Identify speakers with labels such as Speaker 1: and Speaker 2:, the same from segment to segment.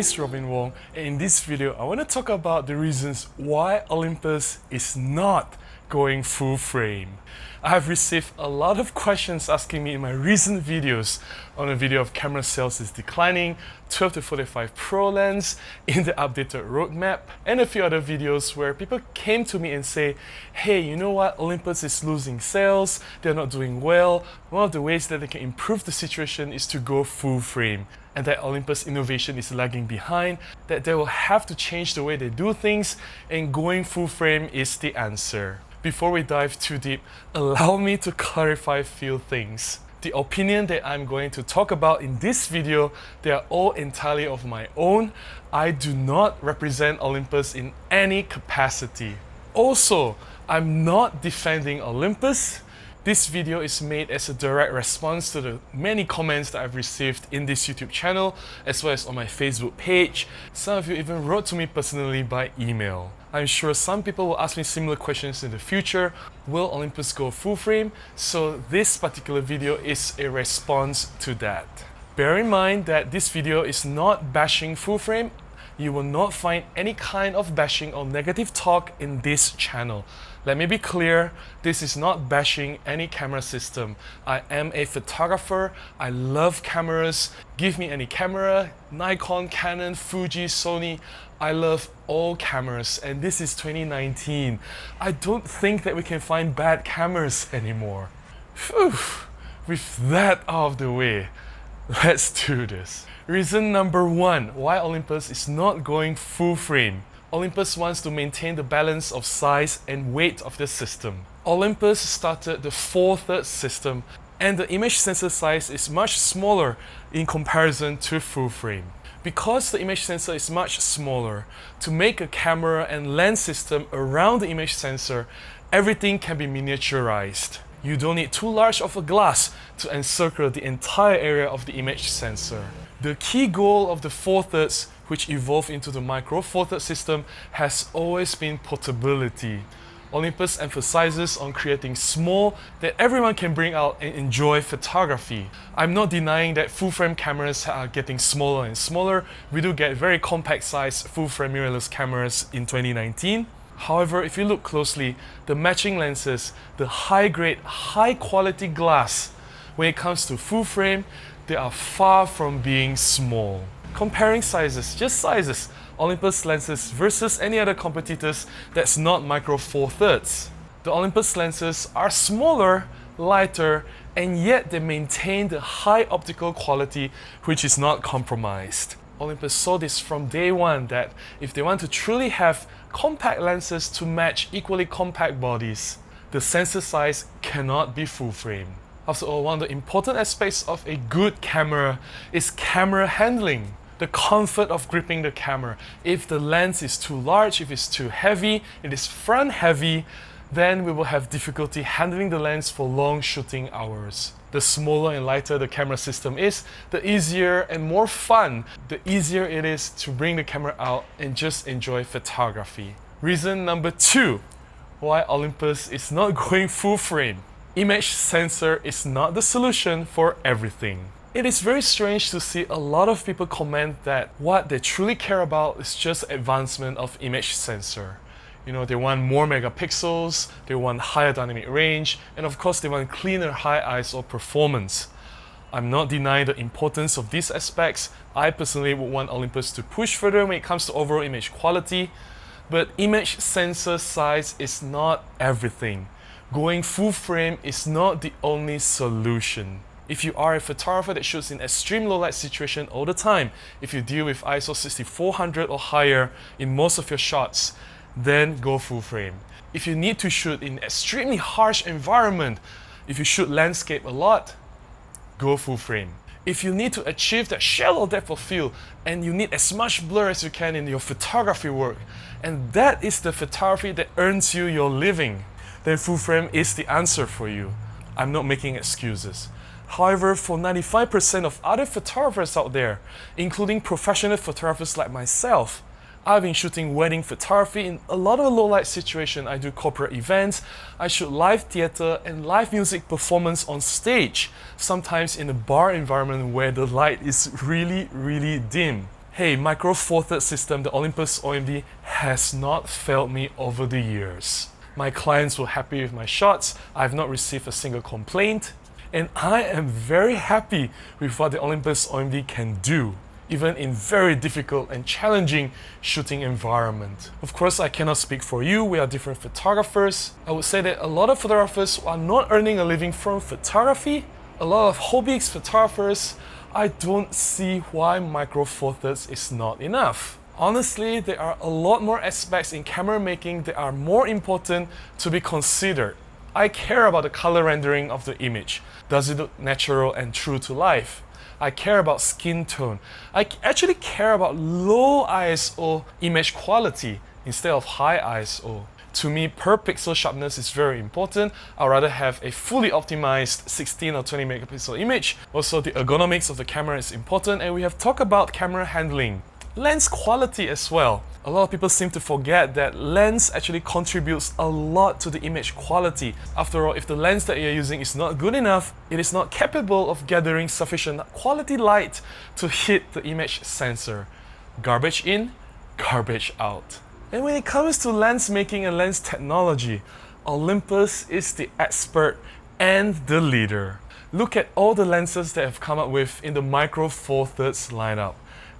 Speaker 1: is Robin Wong, and in this video I want to talk about the reasons why Olympus is not going full frame. I have received a lot of questions asking me in my recent videos on a video of camera sales is declining, 12 to 45 Pro lens in the updated roadmap, and a few other videos where people came to me and say, hey, you know what, Olympus is losing sales, they're not doing well. One of the ways that they can improve the situation is to go full frame, and that Olympus innovation is lagging behind, that they will have to change the way they do things, and going full frame is the answer. Before we dive too deep, allow me to clarify a few things. The opinion that I'm going to talk about in this video, they are all entirely of my own. I do not represent Olympus in any capacity. Also, I'm not defending Olympus. This video is made as a direct response to the many comments that I've received in this YouTube channel, as well as on my Facebook page. Some of you even wrote to me personally by email. I'm sure some people will ask me similar questions in the future. Will Olympus go full frame? So this particular video is a response to that. Bear in mind that this video is not bashing full frame. You will not find any kind of bashing or negative talk in this channel. Let me be clear, this is not bashing any camera system. I am a photographer, I love cameras. Give me any camera, Nikon, Canon, Fuji, Sony. I love all cameras, and this is 2019. I don't think that we can find bad cameras anymore. Phew. With that out of the way, let's do this. Reason number one why Olympus is not going full frame. Olympus wants to maintain the balance of size and weight of the system. Olympus started the 4/3 system, and the image sensor size is much smaller in comparison to full frame. Because the image sensor is much smaller, to make a camera and lens system around the image sensor, everything can be miniaturized. You don't need too large of a glass to encircle the entire area of the image sensor. The key goal of the 4/3, which evolved into the micro 4/3 system, has always been portability. Olympus emphasizes on creating small that everyone can bring out and enjoy photography. I'm not denying that full-frame cameras are getting smaller and smaller. We do get very compact-sized full-frame mirrorless cameras in 2019. However, if you look closely, the matching lenses, the high-grade, high-quality glass, when it comes to full-frame, they are far from being small. Comparing sizes, just sizes, Olympus lenses versus any other competitors that's not micro 4/3. The Olympus lenses are smaller, lighter, and yet they maintain the high optical quality which is not compromised. Olympus saw this from day one that if they want to truly have compact lenses to match equally compact bodies, the sensor size cannot be full frame. After all, one of the important aspects of a good camera is camera handling. The comfort of gripping the camera. If the lens is too large, if it's too heavy, it is front heavy, then we will have difficulty handling the lens for long shooting hours. The smaller and lighter the camera system is, the easier and more fun, the easier it is to bring the camera out and just enjoy photography. Reason number two, why Olympus is not going full frame. Image sensor is not the solution for everything. It is very strange to see a lot of people comment that what they truly care about is just advancement of image sensor. You know, they want more megapixels, they want higher dynamic range, and of course they want cleaner high ISO performance. I'm not denying the importance of these aspects. I personally would want Olympus to push further when it comes to overall image quality, but image sensor size is not everything. Going full frame is not the only solution. If you are a photographer that shoots in extreme low light situation all the time, if you deal with ISO 6400 or higher in most of your shots, then go full frame. If you need to shoot in extremely harsh environment, if you shoot landscape a lot, go full frame. If you need to achieve that shallow depth of field and you need as much blur as you can in your photography work, and that is the photography that earns you your living, then full frame is the answer for you. I'm not making excuses. However, for 95% of other photographers out there, including professional photographers like myself, I've been shooting wedding photography in a lot of low light situations. I do corporate events, I shoot live theater and live music performance on stage, sometimes in a bar environment where the light is really dim. Hey, Micro Four Thirds system, the Olympus OMD, has not failed me over the years. My clients were happy with my shots, I have not received a single complaint, and I am very happy with what the Olympus OMD can do, even in very difficult and challenging shooting environment. Of course, I cannot speak for you, we are different photographers. I would say that a lot of photographers are not earning a living from photography. A lot of hobbyist photographers, I don't see why Micro Four Thirds is not enough. Honestly, there are a lot more aspects in camera making that are more important to be considered. I care about the color rendering of the image. Does it look natural and true to life? I care about skin tone. I actually care about low ISO image quality instead of high ISO. To me, per pixel sharpness is very important. I'd rather have a fully optimized 16 or 20 megapixel image. Also, the ergonomics of the camera is important, and we have talked about camera handling. Lens quality as well. A lot of people seem to forget that lens actually contributes a lot to the image quality. After all, if the lens that you're using is not good enough, it is not capable of gathering sufficient quality light to hit the image sensor. Garbage in, garbage out. And when it comes to lens making and lens technology, Olympus is the expert and the leader. Look at all the lenses that have come up with in the Micro Four Thirds lineup.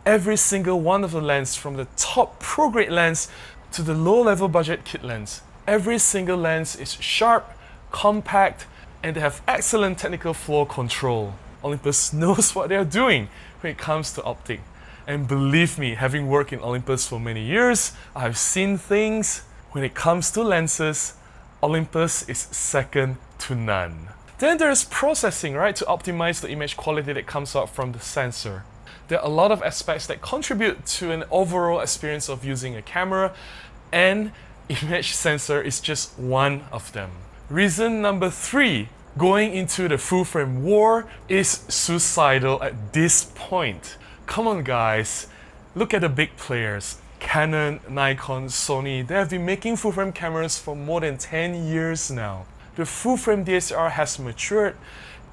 Speaker 1: Every single one of the lenses, from the top pro-grade lens to the low-level budget kit lens, every single lens is sharp, compact, and they have excellent technical flow control. Olympus knows what they're doing when it comes to optic. And believe me, having worked in Olympus for many years, I've seen things. When it comes to lenses, Olympus is second to none. Then there's processing, right, to optimize the image quality that comes out from the sensor. There are a lot of aspects that contribute to an overall experience of using a camera, and image sensor is just one of them. Reason number 3, going into the full frame war is suicidal at this point. Come on guys, look at the big players. Canon, Nikon, Sony, they have been making full frame cameras for more than 10 years now. The full frame DSLR has matured,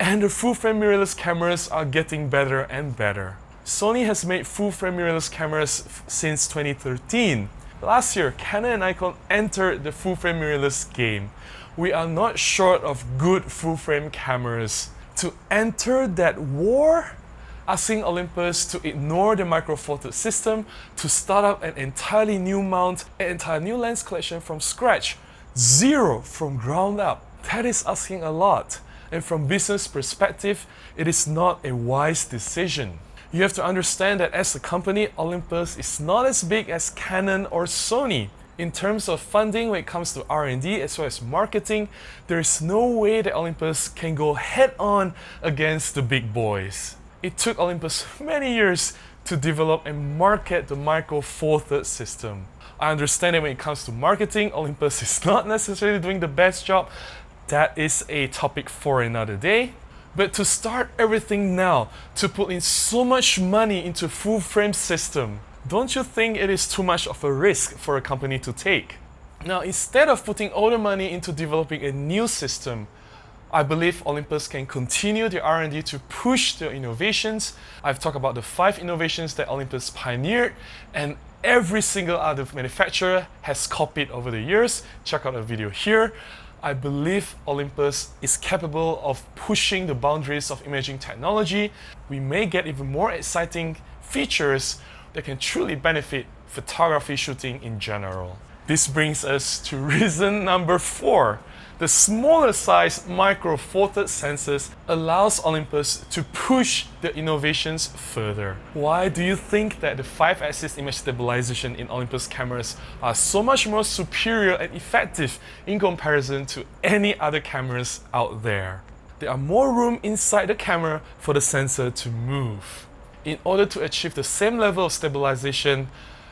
Speaker 1: and the full frame mirrorless cameras are getting better and better. Sony has made full frame mirrorless cameras since 2013. Last year, Canon and Nikon entered the full frame mirrorless game. We are not short of good full frame cameras. To enter that war, asking Olympus to ignore the Micro Four Thirds system, to start up an entirely new mount, an entire new lens collection from scratch, zero from ground up. That is asking a lot. And from business perspective, it is not a wise decision. You have to understand that as a company, Olympus is not as big as Canon or Sony. In terms of funding, when it comes to R&D as well as marketing, there is no way that Olympus can go head-on against the big boys. It took Olympus many years to develop and market the Micro Four Thirds system. I understand that when it comes to marketing, Olympus is not necessarily doing the best job. That is a topic for another day. But to start everything now, to put in so much money into full frame system, don't you think it is too much of a risk for a company to take? Now, instead of putting all the money into developing a new system, I believe Olympus can continue their R&D to push their innovations. I've talked about the 5 innovations that Olympus pioneered, and every single other manufacturer has copied over the years. Check out the video here. I believe Olympus is capable of pushing the boundaries of imaging technology. We may get even more exciting features that can truly benefit photography shooting in general. This brings us to reason number 4. The smaller size Micro Four Thirds sensors allows Olympus to push the innovations further. Why do you think that the 5-axis image stabilization in Olympus cameras are so much more superior and effective in comparison to any other cameras out there? There are more room inside the camera for the sensor to move. In order to achieve the same level of stabilization,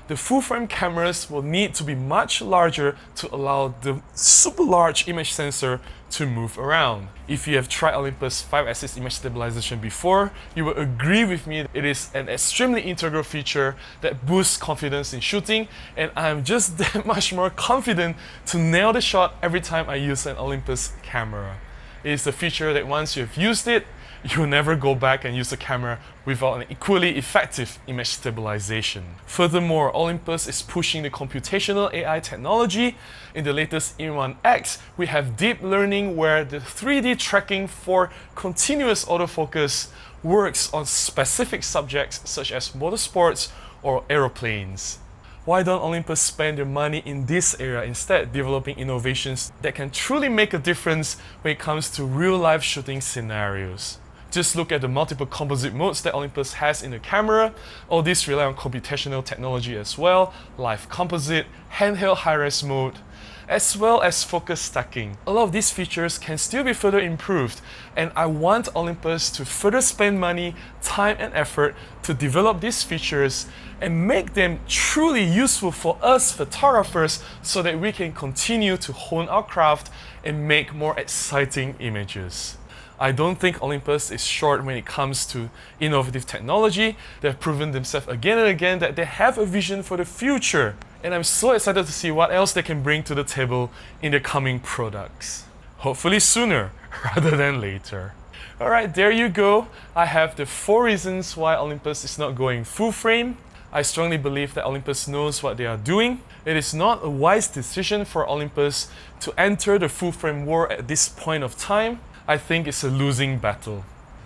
Speaker 1: the full frame cameras will need to be much larger to allow the super large image sensor to move around. If you have tried Olympus 5-axis image stabilization before, you will agree with me it is an extremely integral feature that boosts confidence in shooting, and I'm just that much more confident to nail the shot every time I use an Olympus camera. It is a feature that once you've used it, you'll never go back and use the camera without an equally effective image stabilization. Furthermore, Olympus is pushing the computational AI technology. In the latest In1X, we have deep learning where the 3D tracking for continuous autofocus works on specific subjects such as motorsports or aeroplanes. Why don't Olympus spend their money in this area instead, developing innovations that can truly make a difference when it comes to real-life shooting scenarios? Just look at the multiple composite modes that Olympus has in the camera. All these rely on computational technology as well, live composite, handheld high-res mode, as well as focus stacking. A lot of these features can still be further improved, and I want Olympus to further spend money, time and effort to develop these features and make them truly useful for us photographers so that we can continue to hone our craft and make more exciting images. I don't think Olympus is short when it comes to innovative technology. They've proven themselves again and again that they have a vision for the future. And I'm so excited to see what else they can bring to the table in the coming products. Hopefully sooner rather than later. Alright, there you go. I have the 4 reasons why Olympus is not going full frame. I strongly believe that Olympus knows what they are doing. It is not a wise decision for Olympus to enter the full frame war at this point of time. I think it's a losing battle.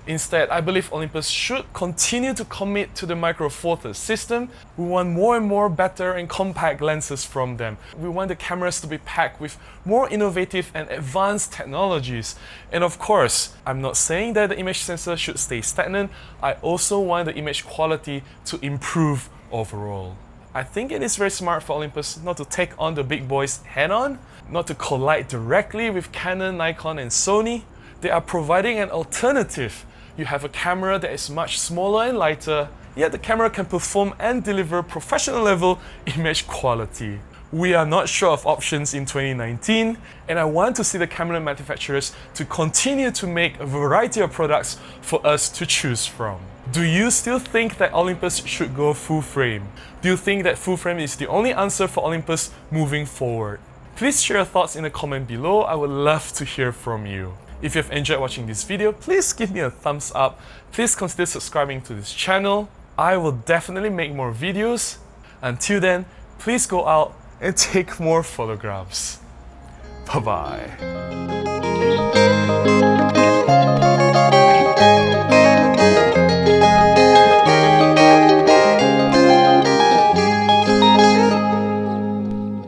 Speaker 1: Instead, I believe Olympus should continue to commit to the Micro Four Thirds system. We want more and more better and compact lenses from them. We want the cameras to be packed with more innovative and advanced technologies. And of course, I'm not saying that the image sensor should stay stagnant. I also want the image quality to improve overall. I think it is very smart for Olympus not to take on the big boys head-on, not to collide directly with Canon, Nikon and Sony. They are providing an alternative. You have a camera that is much smaller and lighter, yet the camera can perform and deliver professional level image quality. We are not short of options in 2019, and I want to see the camera manufacturers to continue to make a variety of products for us to choose from. Do you still think that Olympus should go full frame? Do you think that full frame is the only answer for Olympus moving forward? Please share your thoughts in the comment below. I would love to hear from you. If you've enjoyed watching this video, please give me a thumbs up. Please consider subscribing to this channel. I will definitely make more videos. Until then, please go out and take more photographs. Bye-bye.